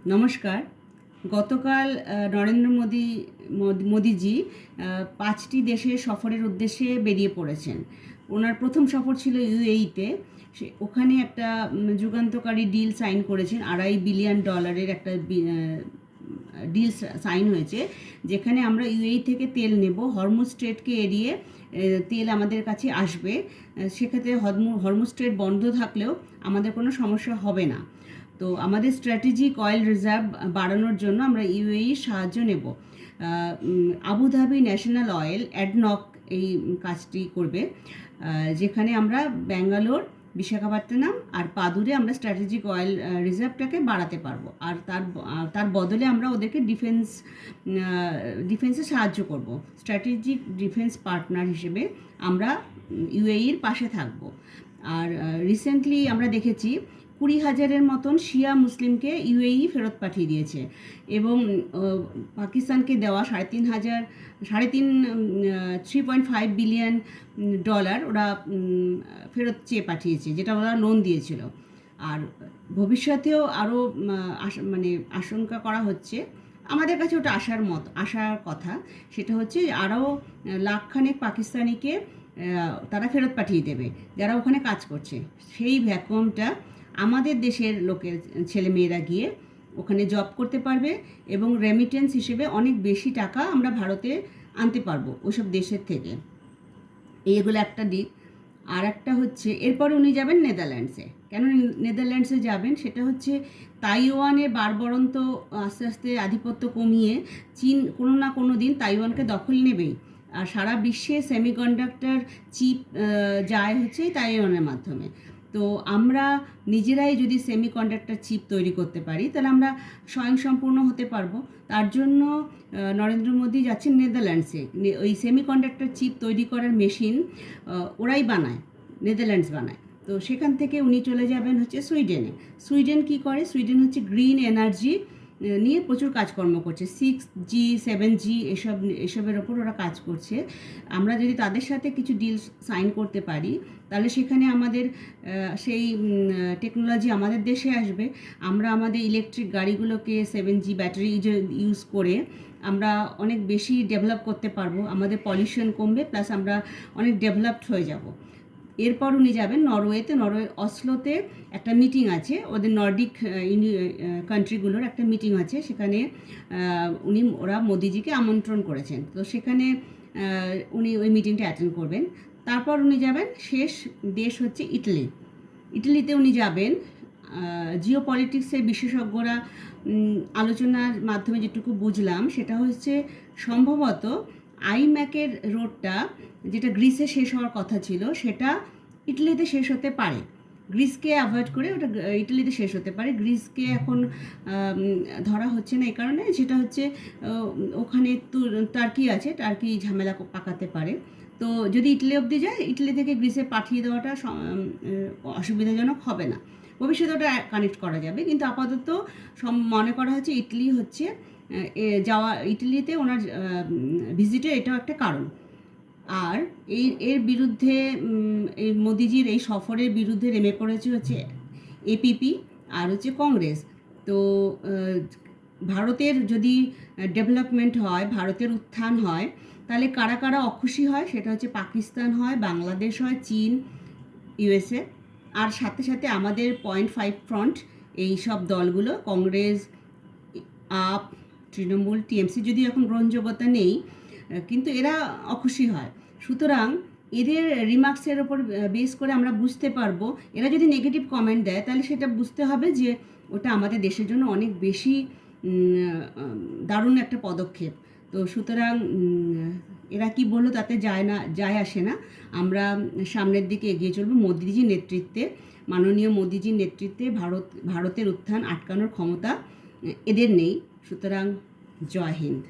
নমস্কার। গতকাল নরেন্দ্র মোদিজি ৫টি দেশের সফরের উদ্দেশ্যে বেরিয়ে পড়েছেন। ওনার প্রথম সফর ছিল ইউএইতে। ওখানে একটা যুগান্তকারী ডিল সাইন করেছেন। $2.5 বিলিয়ন একটা ডিল সাইন হয়েছে, যেখানে আমরা ইউএই থেকে তেল নেব। হরমুজ স্ট্রেটকে এড়িয়ে তেল আমাদের কাছে আসবে। সেক্ষেত্রে হরমুজ স্ট্রেট বন্ধ থাকলেও আমাদের কোনো সমস্যা হবে না। তো আমাদের স্ট্র্যাটেজিক অয়েল রিজার্ভ বাড়ানোর জন্য আমরা ইউএইর সাহায্য নেব। আবুধাবি ন্যাশনাল অয়েল অ্যাডনক এই কাজটি করবে, যেখানে আমরা ব্যাঙ্গালোর, বিশাখাপত্তনম আর পাদুরে আমরা স্ট্র্যাটেজিক অয়েল রিজার্ভটাকে বাড়াতে পারবো। আর তার বদলে আমরা ওদেরকে ডিফেন্সে সাহায্য করব। স্ট্র্যাটেজিক ডিফেন্স পার্টনার হিসেবে আমরা ইউএইর পাশে থাকব। আর রিসেন্টলি আমরা দেখেছি 20,000-এর মতন শিয়া মুসলিমকে ইউএই ফেরত পাঠিয়ে দিয়েছে, এবং পাকিস্তানকে দেওয়া 3.5 বিলিয়ন ডলার ওরা ফেরত চেয়ে পাঠিয়েছে, যেটা ওরা লোন দিয়েছিল। আর ভবিষ্যতেও আরও আশঙ্কা করা হচ্ছে, আমাদের কাছে ওটা আসার কথা, সেটা হচ্ছে আরও লাখখানেক পাকিস্তানিকে তারা ফেরত পাঠিয়ে দেবে, যারা ওখানে কাজ করছে। সেই ভ্যাকুয়ামটা আমাদের দেশের লোকের ছেলেমেয়েরা গিয়ে ওখানে জব করতে পারবে, এবং রেমিটেন্স হিসেবে অনেক বেশি টাকা আমরা ভারতে আনতে পারবো ওইসব দেশের থেকে। এইগুলো একটা দিক। আর একটা হচ্ছে, এরপরে উনি যাবেন নেদারল্যান্ডসে। কেন নেদারল্যান্ডসে যাবেন? সেটা হচ্ছে তাইওয়ানের বারবরন্ত আস্তে আস্তে আধিপত্য কমিয়ে চীন কোনো না কোনো দিন তাইওয়ানকে দখল নেবেই। আর সারা বিশ্বে সেমিকন্ডাক্টর চিপ যায় হচ্ছে তাইওয়ানের মাধ্যমে। তো আমরা নিজেরাই যদি সেমিকন্ডাক্টর চিপ তৈরি করতে পারি, তাহলে আমরা স্বয়ংসম্পূর্ণ হতে পারবো। তার জন্য নরেন্দ্র মোদী যাচ্ছেন নেদারল্যান্ডসে। ওই সেমিকন্ডাক্টর চিপ তৈরি করার মেশিন ওরাই বানায়, নেদারল্যান্ডস বানায়। তো সেখান থেকে উনি চলে যাবেন হচ্ছে সুইডেনে। সুইডেন কি করে? সুইডেন হচ্ছে গ্রিন এনার্জি নিয়ে প্রচুর কাজকর্ম করছে। 6G 7G এসবের ওপর ওরা কাজ করছে। আমরা যদি তাদের সাথে কিছু ডিল সাইন করতে পারি, তাহলে সেখানে আমাদের সেই টেকনোলজি আমাদের দেশে আসবে। আমরা আমাদের ইলেকট্রিক গাড়িগুলোকে 7G ব্যাটারি ইউজ করে আমরা অনেক বেশি ডেভেলপ করতে পারবো। আমাদের পলিউশন কমবে, প্লাস আমরা অনেক ডেভেলপড হয়ে যাব। এরপর উনি যাবেন নরওয়েতে। অসলোতে একটা মিটিং আছে, ওদের নর্ডিক কান্ট্রিগুলোর একটা মিটিং আছে। সেখানে ওরা মোদিজিকে আমন্ত্রণ করেছেন। তো সেখানে উনি ওই মিটিংটা অ্যাটেন্ড করবেন। তারপর উনি যাবেন, শেষ দেশ হচ্ছে ইটালি। ইটালিতে উনি যাবেন। জিও পলিটিক্সের বিশেষজ্ঞরা আলোচনার মাধ্যমে যেটুকু বুঝলাম, সেটা হচ্ছে সম্ভবত আইম্যাকের রোডটা, যেটা গ্রিসে শেষ হওয়ার কথা ছিল, সেটা ইটালিতে শেষ হতে পারে। গ্রিসকে অ্যাভয়েড করে ওটা ইটালিতে শেষ হতে পারে। গ্রিসকে এখন ধরা হচ্ছে না এই কারণে, সেটা হচ্ছে ওখানে টার্কি আছে, টার্কি ঝামেলা পাকাতে পারে। তো যদি ইটালি অবধি যায়, ইটালি থেকে গ্রিসে পাঠিয়ে দেওয়াটা অসুবিধাজনক হবে না। ভবিষ্যতে ওটা কানেক্ট করা যাবে, কিন্তু আপাতত মনে করা হচ্ছে ইটালি হচ্ছে ইটালিতে ওনার ভিজিটের এটাও একটা কারণ। আর এর বিরুদ্ধে এই মোদিজির এই সফরের বিরুদ্ধে নেমে পড়েছে হচ্ছে এপিপি আর হচ্ছে কংগ্রেস। তো ভারতের যদি ডেভেলপমেন্ট হয়, ভারতের উত্থান হয়, তাহলে কারা কারা অখুশি হয়? সেটা হচ্ছে পাকিস্তান হয়, বাংলাদেশ হয়, চীন, ইউএসএ, আর সাথে সাথে আমাদের 0.5 ফ্রন্ট এই সব দলগুলো, কংগ্রেস, আপ, তৃণমূল, টিএমসি যদি এখন গ্রহণযোগ্যতা নেই, কিন্তু এরা অখুশি হয়। সুতরাং এদের রিমার্কসের ওপর বেস করে আমরা বুঝতে পারবো, এরা যদি নেগেটিভ কমেন্ট দেয়, তাহলে সেটা বুঝতে হবে যে ওটা আমাদের দেশের জন্য অনেক বেশি দারুণ একটা পদক্ষেপ। তো সুতরাং এরা কি বললো তাতে যায় আসে না। আমরা সামনের দিকে এগিয়ে চলবো মোদিজির নেতৃত্বে। মাননীয় মোদিজির নেতৃত্বে ভারতের উত্থান আটকানোর ক্ষমতা এদের নেই। সুতরাং জয় হিন্দ।